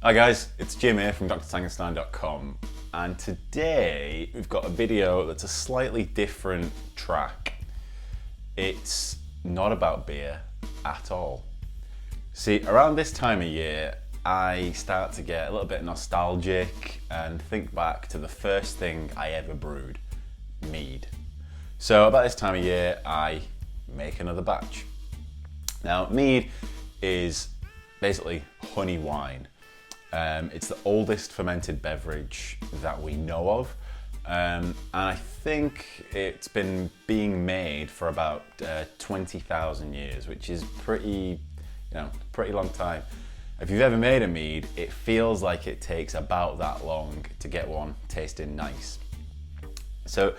Hi guys, it's Jim here from drtangenstein.com, and today we've got a video that's a slightly different track. It's not about beer at all. See, around this time of year I start to get a little bit nostalgic and think back to the first thing I ever brewed, mead. So about this time of year I make another batch. Now mead is basically honey wine. It's the oldest fermented beverage that we know of, and I think it's been being made for about 20,000 years, which is pretty long time. If you've ever made a mead, it feels like it takes about that long to get one tasting nice. So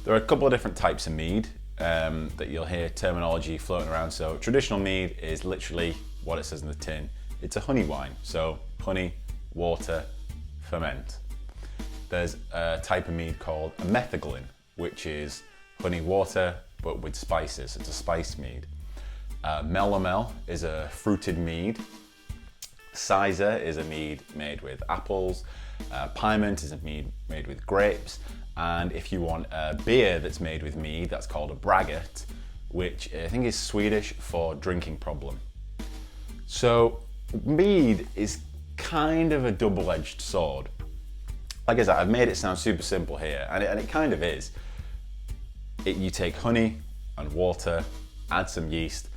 there are a couple of different types of mead that you'll hear terminology floating around. So traditional mead is literally what it says in the tin. It's a honey wine, so honey, water, ferment. There's a type of mead called a metheglin, which is honey water but with spices. It's a spiced mead. Melomel is a fruited mead. Cider is a mead made with apples. Piment is a mead made with grapes. And if you want a beer that's made with mead, that's called a braggot, which I think is Swedish for drinking problem. So mead is kind of a double-edged sword. Like I said, I've made it sound super simple here, and it kind of is. You take honey and water, add some yeast,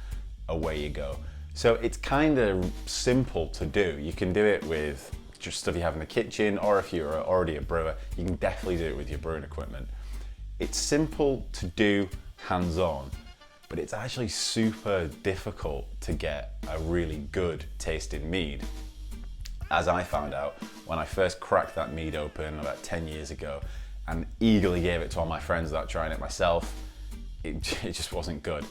away you go. So it's kind of simple to do. You can do it with just stuff you have in the kitchen, or if you're already a brewer, you can definitely do it with your brewing equipment. It's simple to do hands-on, but it's actually super difficult to get a really good tasting mead. As I found out when I first cracked that mead open about 10 years ago and eagerly gave it to all my friends without trying it myself, it just wasn't good.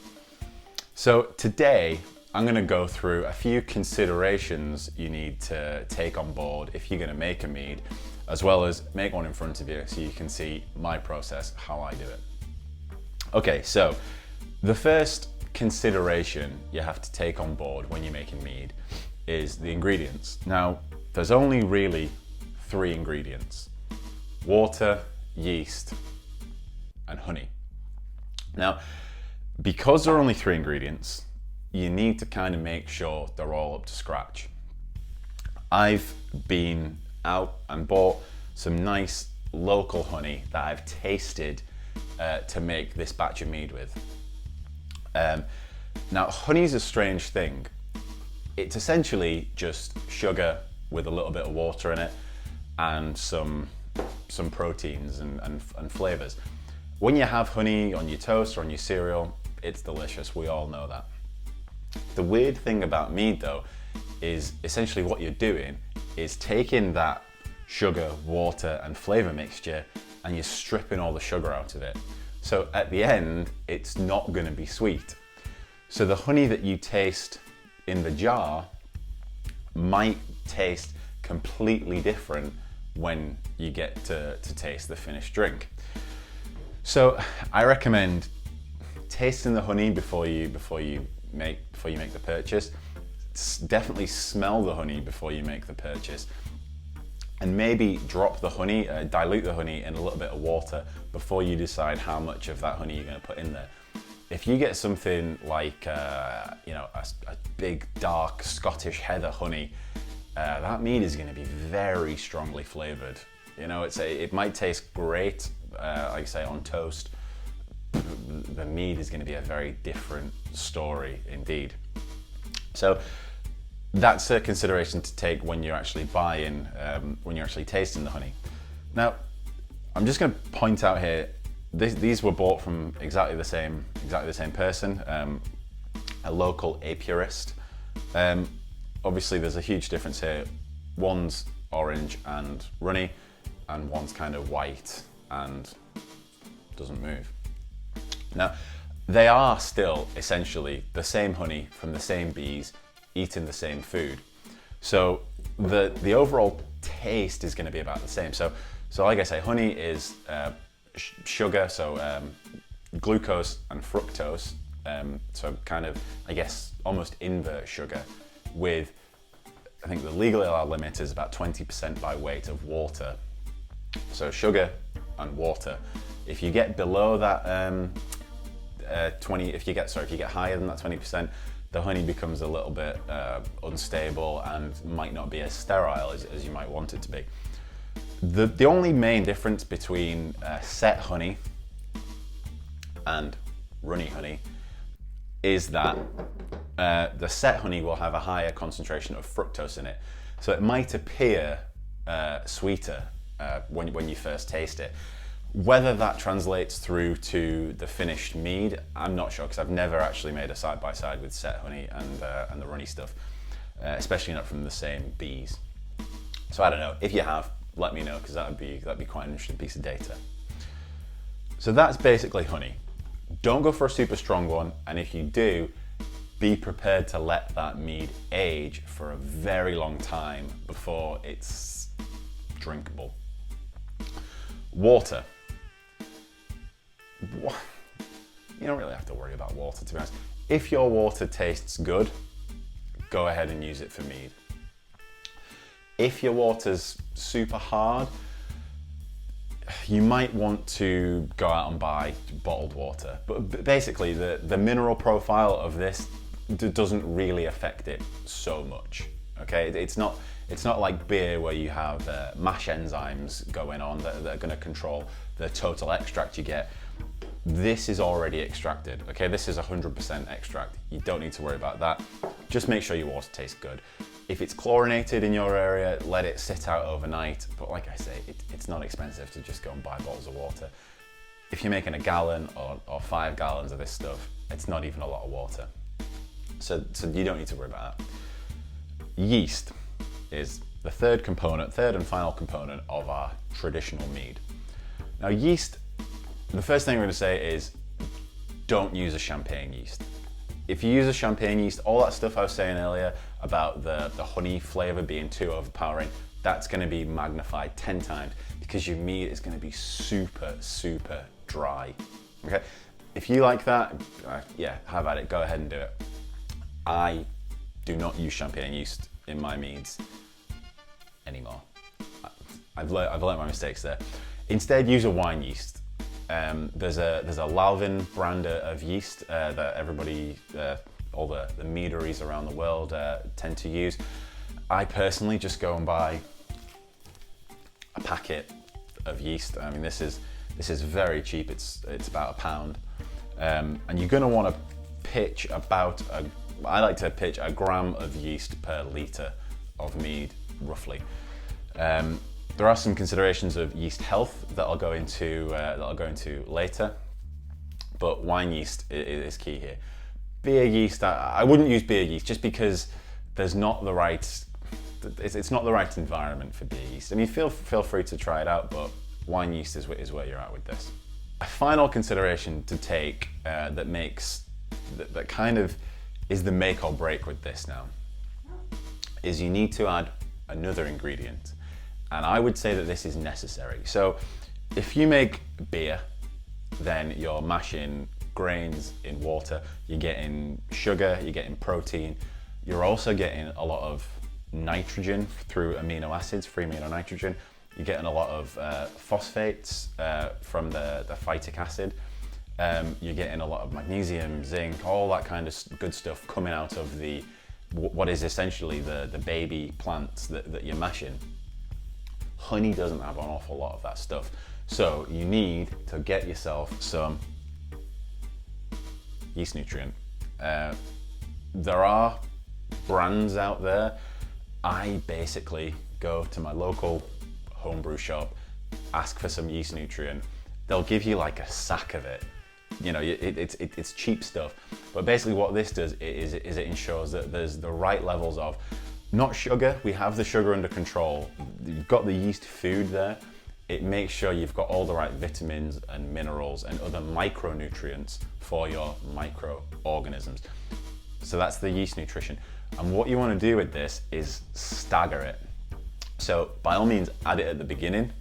So today I'm going to go through a few considerations you need to take on board if you're going to make a mead, as well as make one in front of you so you can see my process, how I do it. Okay, so the first consideration you have to take on board when you're making mead is the ingredients. Now, there's only really 3 ingredients: water, yeast, and honey. Now, because there are only 3 ingredients, you need to kind of make sure they're all up to scratch. I've been out and bought some nice local honey that I've tasted to make this batch of mead with. Now, honey's a strange thing. It's essentially just sugar with a little bit of water in it and some proteins and flavors. When you have honey on your toast or on your cereal, it's delicious. We all know that. The weird thing about mead though is essentially what you're doing is taking that sugar, water and flavor mixture and you're stripping all the sugar out of it. So at the end, it's not going to be sweet. So the honey that you taste in the jar might taste completely different when you get to taste the finished drink. So I recommend tasting the honey before you make the purchase. Definitely smell the honey before you make the purchase, and maybe drop the honey, dilute the honey in a little bit of water before you decide how much of that honey you're going to put in there. If you get something like a big dark Scottish heather honey, that mead is going to be very strongly flavored. It might taste great, like I say, on toast. The mead is going to be a very different story indeed. So that's a consideration to take when you're actually buying, when you're actually tasting the honey. Now, I'm just going to point out here, these were bought from exactly the same person, a local apiarist. Obviously there's a huge difference here. One's orange and runny, and one's kind of white and doesn't move. Now, they are still essentially the same honey from the same bees, eating the same food. So the overall taste is going to be about the same. So like I say, honey is sugar, so glucose and fructose, so kind of, I guess, almost invert sugar with I think the legally allowed limit is about 20% by weight of water. So sugar and water. If you get below that if you get higher than that 20%, the honey becomes a little bit unstable and might not be as sterile as you might want it to be. The only main difference between set honey and runny honey is that the set honey will have a higher concentration of fructose in it. So it might appear sweeter when you first taste it. Whether that translates through to the finished mead, I'm not sure, because I've never actually made a side-by-side with set honey and the runny stuff, especially not from the same bees. So I don't know. If you have, let me know, because that'd be quite an interesting piece of data. So that's basically honey. Don't go for a super strong one, and if you do, be prepared to let that mead age for a very long time before it's drinkable. Water. You don't really have to worry about water, to be honest. If your water tastes good, go ahead and use it for mead. If your water's super hard, you might want to go out and buy bottled water. But basically, the mineral profile of this doesn't really affect it so much. Okay, it's not like beer where you have mash enzymes going on that are going to control the total extract you get. This is already extracted. Okay, this is 100% extract. You don't need to worry about that. Just make sure your water tastes good. If it's chlorinated in your area, let it sit out overnight. But like I say, it's not expensive to just go and buy bottles of water. If you're making a gallon or 5 gallons of this stuff, it's not even a lot of water. So you don't need to worry about that. Yeast is the third and final component of our traditional mead. Now yeast, the first thing we're going to say is don't use a champagne yeast. If you use a champagne yeast, all that stuff I was saying earlier about the honey flavor being too overpowering, that's going to be magnified 10 times because your mead is going to be super, super dry. Okay, if you like that, yeah, have at it, go ahead and do it. I do not use champagne yeast in my meads anymore. I've learned my mistakes there. Instead, use a wine yeast. There's a Lalvin brand of yeast that everybody, all the meaderies around the world tend to use. I personally just go and buy a packet of yeast. I mean, this is very cheap. It's about £1, and you're going to want to pitch I like to pitch a gram of yeast per litre of mead, roughly. There are some considerations of yeast health that I'll go into later, but wine yeast is key here. Beer yeast, I wouldn't use beer yeast just because it's not the right environment for beer yeast. I mean, feel free to try it out, but wine yeast is where you're at with this. A final consideration to take that kind of is the make or break with this now is you need to add another ingredient. And I would say that this is necessary. So if you make beer, then you're mashing grains in water, you're getting sugar, you're getting protein, you're also getting a lot of nitrogen through amino acids, free amino nitrogen, you're getting a lot of phosphates from the phytic acid, you're getting a lot of magnesium, zinc, all that kind of good stuff coming out of what is essentially the baby plants that you're mashing. Honey doesn't have an awful lot of that stuff. So you need to get yourself some Yeast Nutrient. There are brands out there. I basically go to my local homebrew shop, ask for some Yeast Nutrient. They'll give you like a sack of it. You know, it's cheap stuff. But basically what this does is it ensures that there's the right levels of not sugar, we have the sugar under control. You've got the yeast food there. It makes sure you've got all the right vitamins and minerals and other micronutrients for your microorganisms. So that's the yeast nutrition. And what you want to do with this is stagger it. So by all means, add it at the beginning,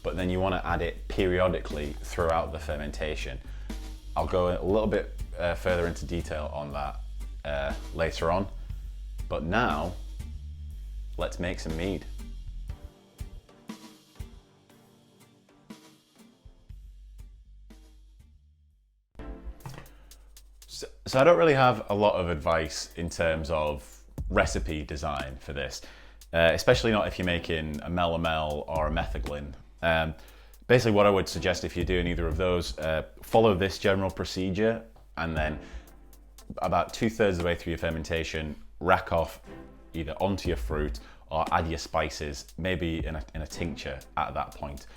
but then you want to add it periodically throughout the fermentation. I'll go a little bit further into detail on that later on. But now, let's make some mead. So I don't really have a lot of advice in terms of recipe design for this, especially not if you're making a melomel or a metheglin. Basically what I would suggest if you're doing either of those, follow this general procedure, and then about 2/3 of the way through your fermentation, rack off either onto your fruit or add your spices, maybe in a tincture at that point.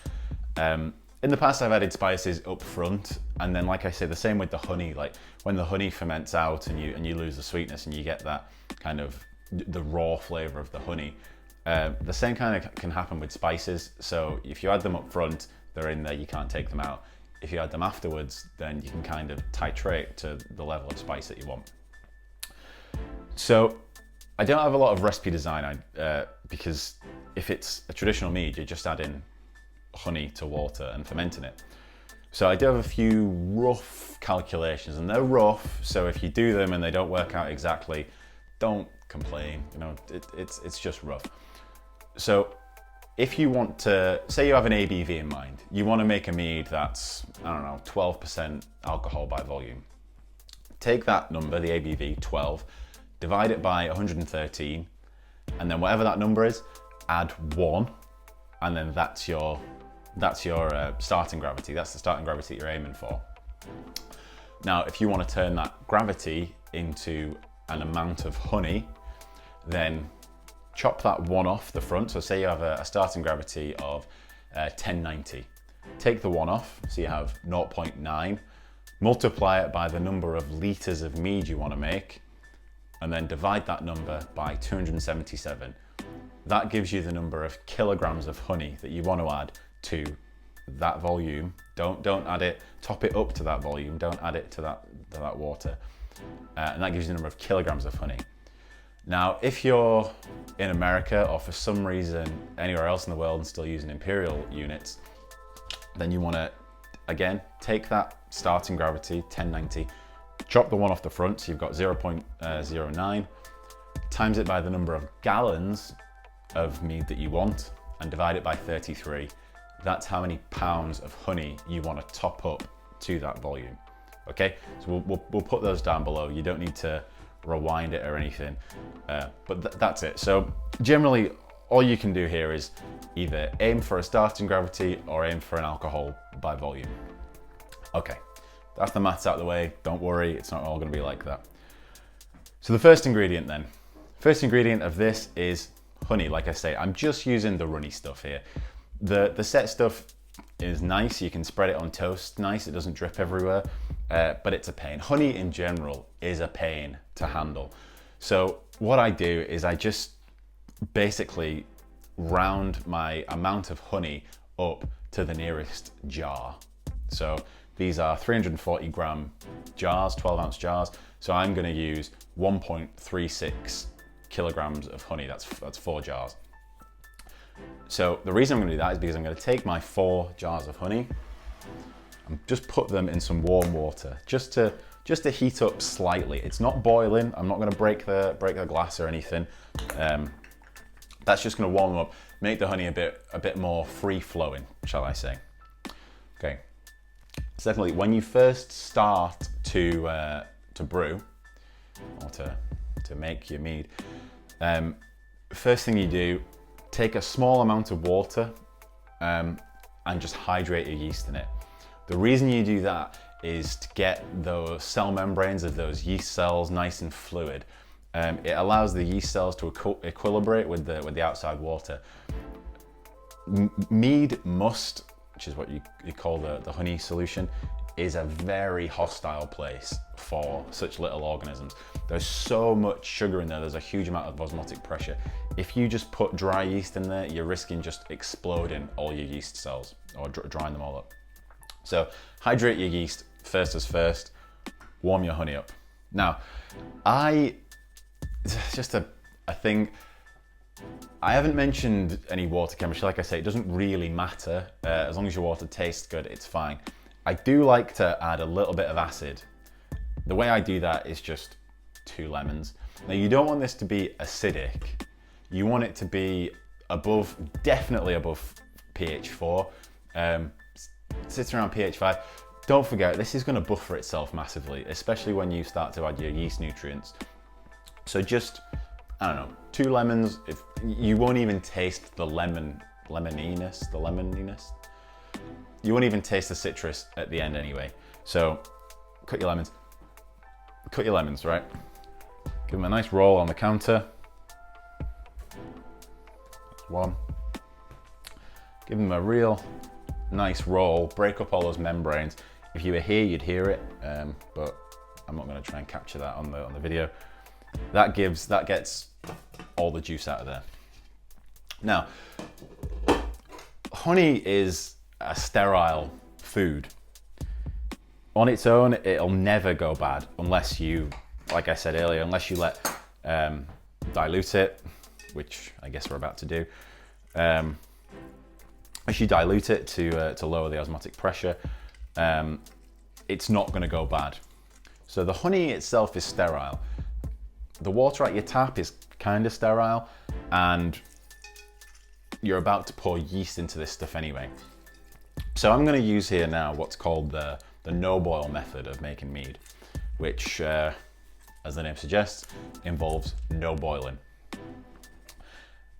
In the past I've added spices up front, and then like I say, the same with the honey. Like when the honey ferments out and you lose the sweetness and you get that kind of the raw flavor of the honey, the same kind of can happen with spices. So if you add them up front, they're in there, you can't take them out. If you add them afterwards, then you can kind of titrate to the level of spice that you want. So I don't have a lot of recipe design because if it's a traditional mead, you're just adding honey to water and fermenting it. So I do have a few rough calculations, and they're rough, so if you do them and they don't work out exactly, don't complain. You know, it's just rough. So if you want to, say you have an ABV in mind, you want to make a mead that's, I don't know, 12% alcohol by volume. Take that number, the ABV, 12, divide it by 113, and then whatever that number is, add 1, and then that's your starting gravity. That's the starting gravity you're aiming for. Now, if you want to turn that gravity into an amount of honey, then chop that 1 off the front. So say you have a starting gravity of 1090. Take the 1 off, so you have 0.9, multiply it by the number of litres of mead you want to make, and then divide that number by 277. That gives you the number of kilograms of honey that you want to add to that volume. Don't add it, top it up to that volume, don't add it to that water. And that gives you the number of kilograms of honey. Now, if you're in America or for some reason anywhere else in the world and still using imperial units, then you want to, again, take that starting gravity, 1090, chop the 1 off the front, so you've got 0.09, times it by the number of gallons of mead that you want, and divide it by 33. That's how many pounds of honey you want to top up to that volume. Okay, so we'll put those down below. You don't need to rewind it or anything, but that's it. So generally all you can do here is either aim for a starting gravity or aim for an alcohol by volume. Okay, that's the maths out of the way. Don't worry, it's not all going to be like that. So the first ingredient then. First ingredient of this is honey. Like I say, I'm just using the runny stuff here. The set stuff is nice, you can spread it on toast, nice, it doesn't drip everywhere, but it's a pain. Honey in general is a pain to handle. So what I do is I just basically round my amount of honey up to the nearest jar. So these are 340 gram jars, 12 ounce jars. So I'm gonna use 1.36 kilograms of honey, that's 4 jars. So the reason I'm going to do that is because I'm going to take my 4 jars of honey and just put them in some warm water, just to heat up slightly. It's not boiling. I'm not going to break the glass or anything. That's just going to warm them up, make the honey a bit more free flowing, shall I say? Okay. Secondly, when you first start to brew or to make your mead, first thing you do, take a small amount of water and just hydrate your yeast in it. The reason you do that is to get those cell membranes of those yeast cells nice and fluid. It allows the yeast cells to equilibrate with the outside water. Mead must, which is what you call the honey solution, is a very hostile place for such little organisms. There's so much sugar in there, there's a huge amount of osmotic pressure. If you just put dry yeast in there, you're risking just exploding all your yeast cells or drying them all up. So hydrate your yeast first as first, warm your honey up. Now, just a thing, I haven't mentioned any water chemistry. Like I say, it doesn't really matter. As long as your water tastes good, it's fine. I do like to add a little bit of acid. The way I do that is just 2 lemons. Now you don't want this to be acidic. You want it to be above, definitely above pH 4. Sits around pH 5. Don't forget, this is going to buffer itself massively, especially when you start to add your yeast nutrients. So just, I don't know, 2 lemons. If you won't even taste the lemoniness. You won't even taste the citrus at the end anyway. So cut your lemons, right? Give them a nice roll on the counter. That's 1. Give them a real nice roll, break up all those membranes. If you were here, you'd hear it, but I'm not going to try and capture that on the video. That gets all the juice out of there. Now, honey is a sterile food. On its own, it'll never go bad unless you, like I said earlier, unless you let dilute it, which I guess we're about to do. If you dilute it to lower the osmotic pressure, it's not going to go bad. So the honey itself is sterile. The water at your tap is kind of sterile, and you're about to pour yeast into this stuff anyway. So I'm going to use here now what's called the no boil method of making mead, which, as the name suggests, involves no boiling.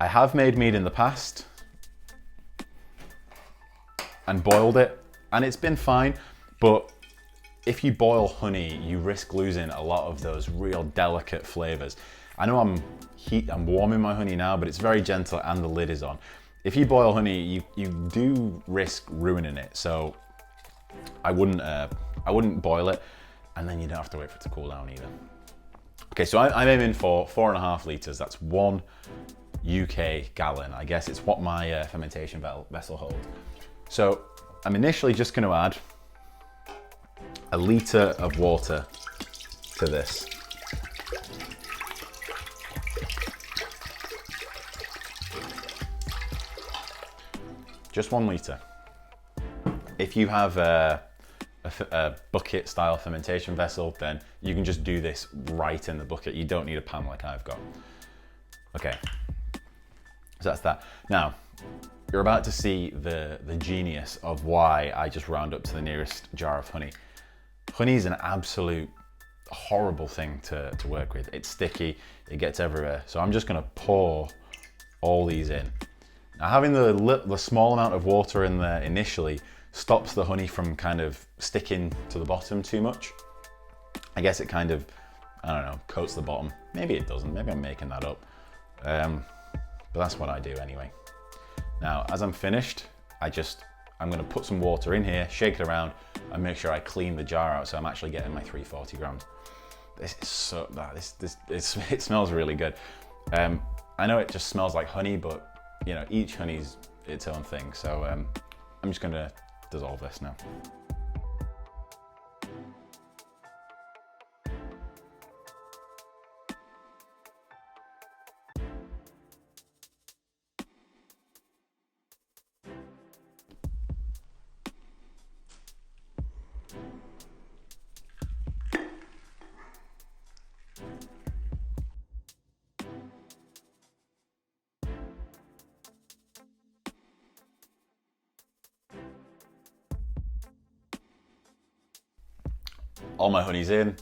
I have made mead in the past and boiled it, and it's been fine, but if you boil honey, you risk losing a lot of those real delicate flavors. I know I'm warming my honey now, but it's very gentle and the lid is on. If you boil honey, you do risk ruining it. So I wouldn't boil it, and then you don't have to wait for it to cool down either. Okay, so I'm aiming for 4.5 litres. That's 1 UK gallon. I guess it's what my fermentation vessel holds. So I'm initially just going to add 1 litre of water to this. Just 1 litre. If you have a bucket style fermentation vessel, then you can just do this right in the bucket. You don't need a pan like I've got. Okay, so that's that. Now, you're about to see the genius of why I just round up to the nearest jar of honey. Honey is an absolute horrible thing to work with. It's sticky, it gets everywhere. So I'm just gonna pour all these in. Now, having the small amount of water in there initially stops the honey from kind of sticking to the bottom too much. I guess it kind of, I don't know, coats the bottom. Maybe it doesn't, maybe I'm making that up. But that's what I do anyway. Now, as I'm finished, I'm gonna put some water in here, shake it around, and make sure I clean the jar out so I'm actually getting my 340 grams. This is so, it smells really good. I know it just smells like honey, but you know, each honey's its own thing. So I'm just gonna dissolve this now. All my honey's in,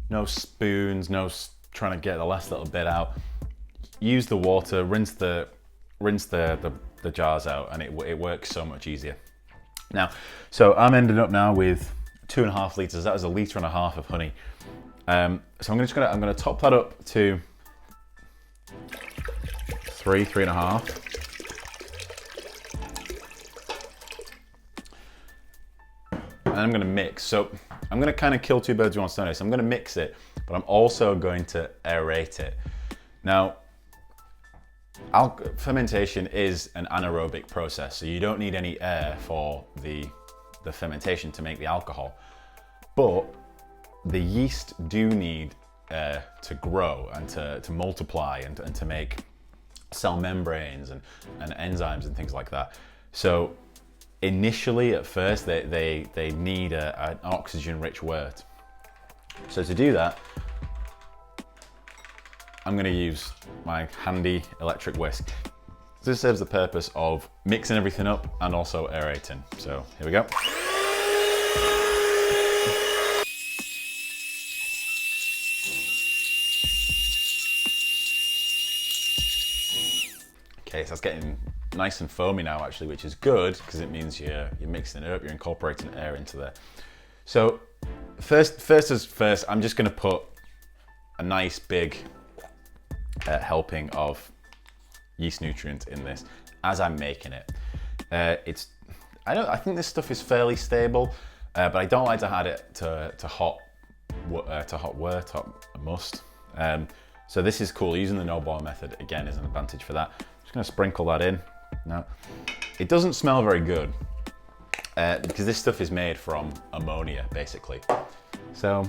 no spoons, no trying to get the last little bit out. Use the water, rinse the jars out, and it works so much easier. Now, so I'm ended up now with 2.5 litres. That was 1.5 litres of honey. So I'm gonna top that up to 3.5. And I'm gonna mix. So I'm gonna kind of kill 2 birds with 1 stone. So I'm gonna mix it, but I'm also going to aerate it. Now, fermentation is an anaerobic process, so you don't need any air for the fermentation to make the alcohol. But the yeast do need air to grow and to multiply and to make cell membranes and enzymes and things like that. So initially, at first, they need an oxygen-rich wort. So to do that, I'm going to use my handy electric whisk. This serves the purpose of mixing everything up and also aerating. So here we go. Okay, so it's getting nice and foamy now actually, which is good because it means you're mixing it up, you're incorporating air into there. So first as first, I'm just going to put a nice big helping of yeast nutrient in this as I'm making it. I think this stuff is fairly stable, but I don't like to add it to hot must. So this is cool. Using the no boil method again is an advantage for that. I'm just going to sprinkle that in. Now, it doesn't smell very good because this stuff is made from ammonia basically. So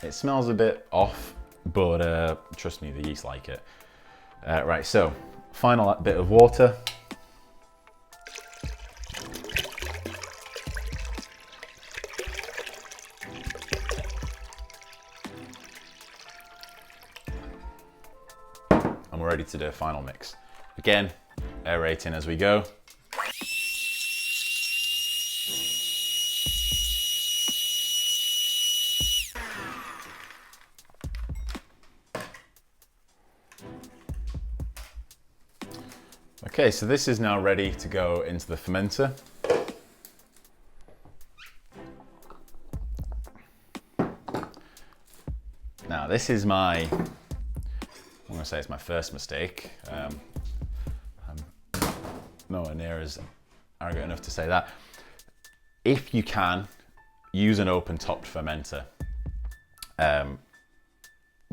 it smells a bit off, but trust me, the yeast like it. Right, so final bit of water. And we're ready to do a final mix. Again, aerating as we go. Okay, so this is now ready to go into the fermenter. Now this is I'm gonna say it's my first mistake. I'm nowhere near as arrogant enough to say that. If you can, use an open-topped fermenter.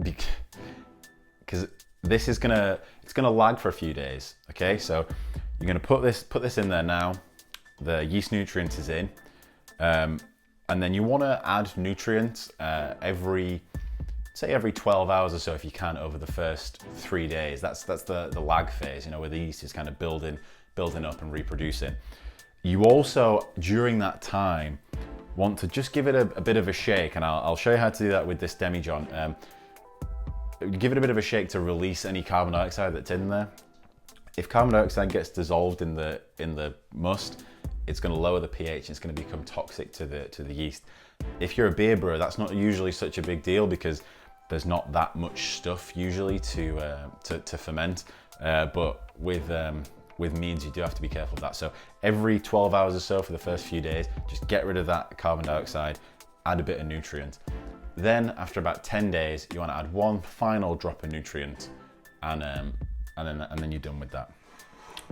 Because this is it's gonna lag for a few days. Okay, so you're gonna put this in there now. The yeast nutrient is in, and then you want to add nutrients every 12 hours or so if you can over the first 3 days. That's the lag phase, you know, where the yeast is kind of building up and reproducing. You also, during that time, want to just give it a bit of a shake, and I'll show you how to do that with this demijohn. Give it a bit of a shake to release any carbon dioxide that's in there. If carbon dioxide gets dissolved in the must, it's going to lower the pH and it's going to become toxic to the yeast. If you're a beer brewer, that's not usually such a big deal because there's not that much stuff usually to ferment. But with meads, you do have to be careful of that. So every 12 hours or so for the first few days, just get rid of that carbon dioxide, add a bit of nutrient. Then after about 10 days, you want to add one final drop of nutrient, and then you're done with that.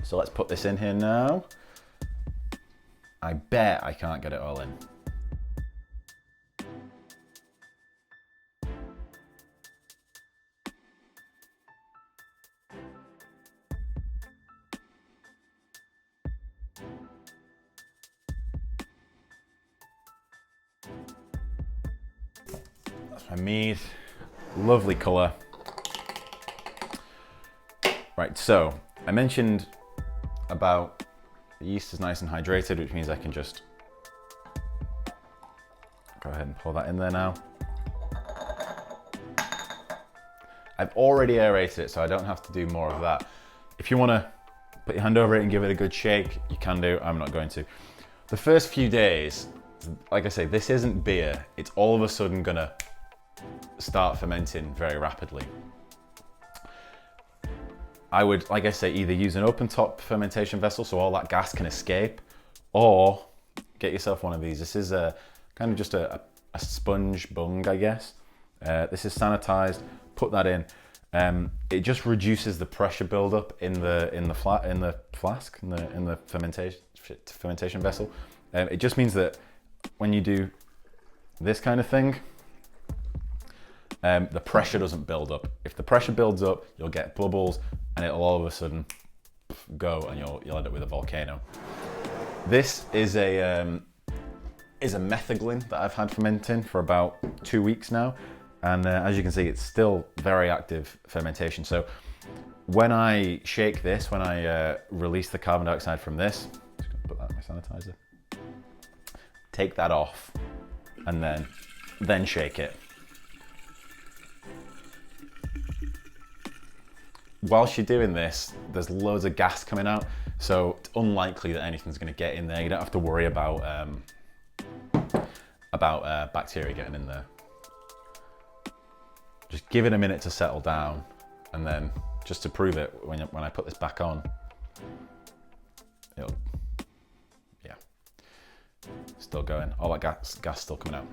So let's put this in here now. I bet I can't get it all in. That's my mead, lovely colour. Right, so I mentioned about the yeast is nice and hydrated, which means I can just go ahead and pour that in there now. I've already aerated it, so I don't have to do more of that. If you want to put your hand over it and give it a good shake, you can do. I'm not going to. The first few days, like I say, this isn't beer. It's all of a sudden gonna start fermenting very rapidly. I would, like I say, either use an open top fermentation vessel so all that gas can escape, or get yourself one of these. This is a kind of just a sponge bung, I guess. This is sanitized. Put that in. It just reduces the pressure buildup in the flask, in the fermentation vessel. It just means that when you do this kind of thing, the pressure doesn't build up. If the pressure builds up, you'll get bubbles, and it'll all of a sudden go, and you'll end up with a volcano. This is a methylene that I've had fermenting for about 2 weeks now, and as you can see, it's still very active fermentation. So when I shake this, when I release the carbon dioxide from this, just gonna put that in my sanitizer, take that off, and then shake it. whilst you're doing this, there's loads of gas coming out, so it's unlikely that anything's going to get in there. You don't have to worry about bacteria getting in there. Just give it a minute to settle down, and then just to prove it, when I put this back on, it'll, yeah, still going. All that gas still coming out.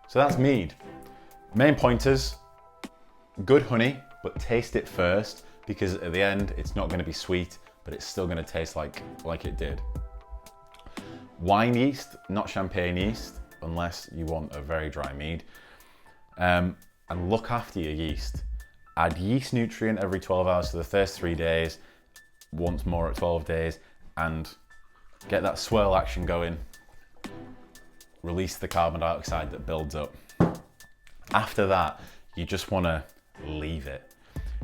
So that's mead. Main pointers: good honey, but taste it first, because at the end it's not going to be sweet, but it's still going to taste like it did. Wine yeast, not champagne yeast, unless you want a very dry mead. And look after your yeast. Add yeast nutrient every 12 hours for the first 3 days, once more at 12 days, and get that swirl action going. Release the carbon dioxide that builds up. After that, you just want to leave it.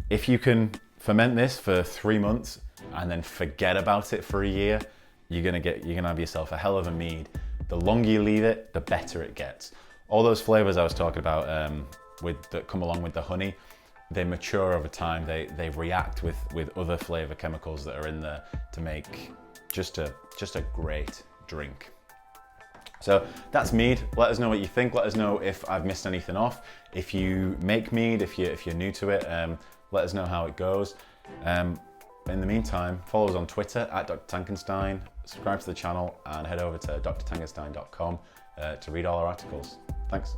If you can ferment this for 3 months and then forget about it for a year, you're gonna have yourself a hell of a mead. The longer you leave it, the better it gets. All those flavors I was talking about that come along with the honey, they mature over time. They react with other flavor chemicals that are in there to make just a great drink. So that's mead. Let us know what you think. Let us know if I've missed anything off. If you make mead, if you're new to it, let us know how it goes. In the meantime, follow us on Twitter at Dr. Tankenstein, subscribe to the channel, and head over to drtankenstein.com to read all our articles. Thanks.